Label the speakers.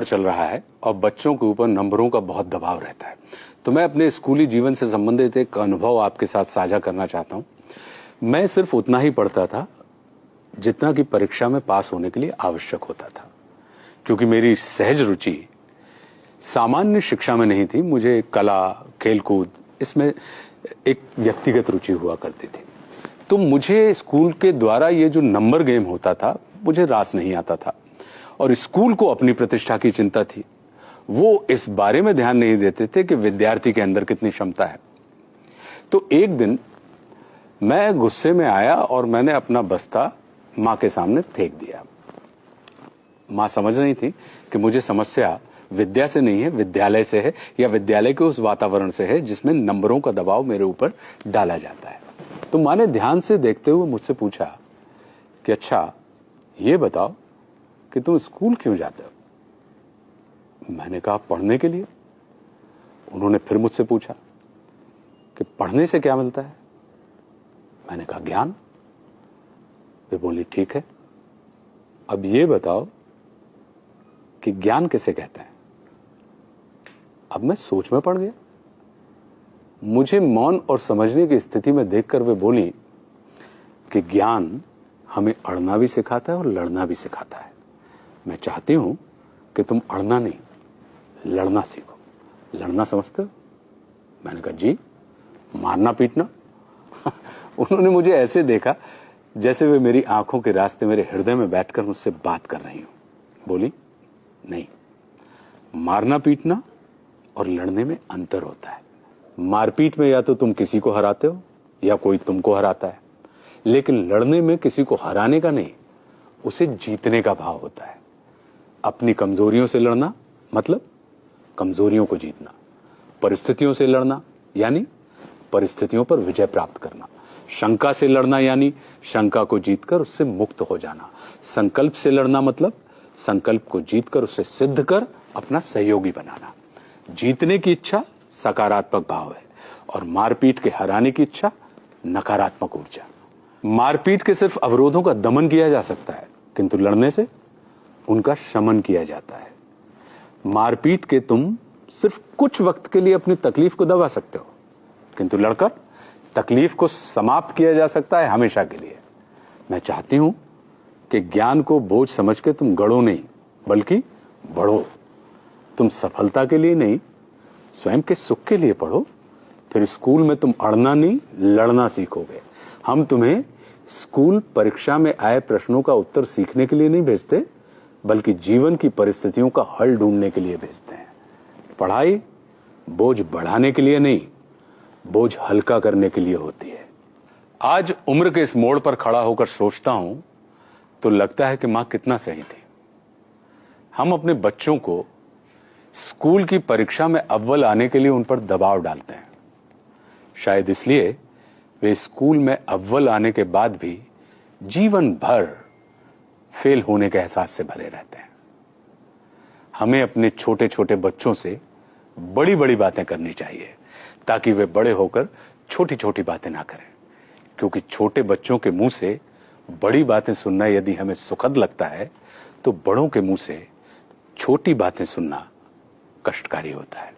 Speaker 1: दौर चल रहा है और बच्चों के ऊपर नंबरों का बहुत दबाव रहता है, तो मैं अपने स्कूली जीवन से संबंधित एक अनुभव आपके साथ साझा करना चाहता हूं। मैं सिर्फ उतना ही पढ़ता था जितना कि परीक्षा में पास होने के लिए आवश्यक होता था, क्योंकि मेरी सहज रुचि सामान्य शिक्षा में नहीं थी। मुझे कला, खेलकूद, इसमें एक व्यक्तिगत रुचि हुआ करती थी। तो मुझे स्कूल के द्वारा ये जो नंबर गेम होता था, मुझे रास नहीं आता था। और स्कूल को अपनी प्रतिष्ठा की चिंता थी। वो इस बारे में ध्यान नहीं देते थे कि विद्यार्थी के अंदर कितनी क्षमता है। तो एक दिन मैं गुस्से में आया और मैंने अपना बस्ता मां के सामने फेंक दिया। मां समझ रही थी कि मुझे समस्या विद्या से नहीं है, विद्यालय से है, या विद्यालय के उस वातावरण से है जिसमें नंबरों का दबाव मेरे ऊपर डाला जाता है। तो मां ने ध्यान से देखते हुए मुझसे पूछा कि अच्छा, ये बताओ कि तुम स्कूल क्यों जाते हो? मैंने कहा, पढ़ने के लिए। उन्होंने फिर मुझसे पूछा कि पढ़ने से क्या मिलता है? मैंने कहा, ज्ञान। वे बोली, ठीक है, अब ये बताओ कि ज्ञान किसे कहते हैं? अब मैं सोच में पड़ गया। मुझे मौन और समझने की स्थिति में देखकर वे बोली कि ज्ञान हमें अड़ना भी सिखाता है और लड़ना भी सिखाता है। मैं चाहती हूं कि तुम अड़ना नहीं, लड़ना सीखो। लड़ना समझते हो? मैंने कहा, जी। मारना पीटना? उन्होंने मुझे ऐसे देखा जैसे वे मेरी आंखों के रास्ते मेरे हृदय में बैठकर मुझसे बात कर रही हो। बोली, नहीं, मारना पीटना और लड़ने में अंतर होता है। मारपीट में या तो तुम किसी को हराते हो या कोई तुमको हराता है, लेकिन लड़ने में किसी को हराने का नहीं, उसे जीतने का भाव होता है। अपनी कमजोरियों से लड़ना मतलब कमजोरियों को जीतना। परिस्थितियों से लड़ना यानी परिस्थितियों पर विजय प्राप्त करना। शंका से लड़ना यानी शंका को जीतकर उससे मुक्त हो जाना। संकल्प से लड़ना मतलब संकल्प को जीतकर उसे सिद्ध कर अपना सहयोगी बनाना। जीतने की इच्छा सकारात्मक भाव है और मारपीट के हराने की इच्छा नकारात्मक ऊर्जा। मारपीट के सिर्फ अवरोधों का दमन किया जा सकता है, किंतु लड़ने से उनका शमन किया जाता है। मारपीट के तुम सिर्फ कुछ वक्त के लिए अपनी तकलीफ को दबा सकते हो, किंतु लड़कर तकलीफ को समाप्त किया जा सकता है हमेशा के लिए। मैं चाहती हूं कि ज्ञान को बोझ समझ के तुम गढ़ो नहीं, बल्कि बढ़ो। तुम सफलता के लिए नहीं, स्वयं के सुख के लिए पढ़ो। फिर स्कूल में तुम अड़ना नहीं, लड़ना सीखोगे। हम तुम्हें स्कूल परीक्षा में आए प्रश्नों का उत्तर सीखने के लिए नहीं भेजते, बल्कि जीवन की परिस्थितियों का हल ढूंढने के लिए भेजते हैं। पढ़ाई बोझ बढ़ाने के लिए नहीं, बोझ हल्का करने के लिए होती है। आज उम्र के इस मोड़ पर खड़ा होकर सोचता हूं तो लगता है कि मां कितना सही थी। हम अपने बच्चों को स्कूल की परीक्षा में अव्वल आने के लिए उन पर दबाव डालते हैं। शायद इसलिए वे स्कूल में अव्वल आने के बाद भी जीवन भर फेल होने के एहसास से भरे रहते हैं। हमें अपने छोटे छोटे बच्चों से बड़ी बड़ी बातें करनी चाहिए, ताकि वे बड़े होकर छोटी छोटी बातें ना करें। क्योंकि छोटे बच्चों के मुंह से बड़ी बातें सुनना यदि हमें सुखद लगता है, तो बड़ों के मुंह से छोटी बातें सुनना कष्टकारी होता है।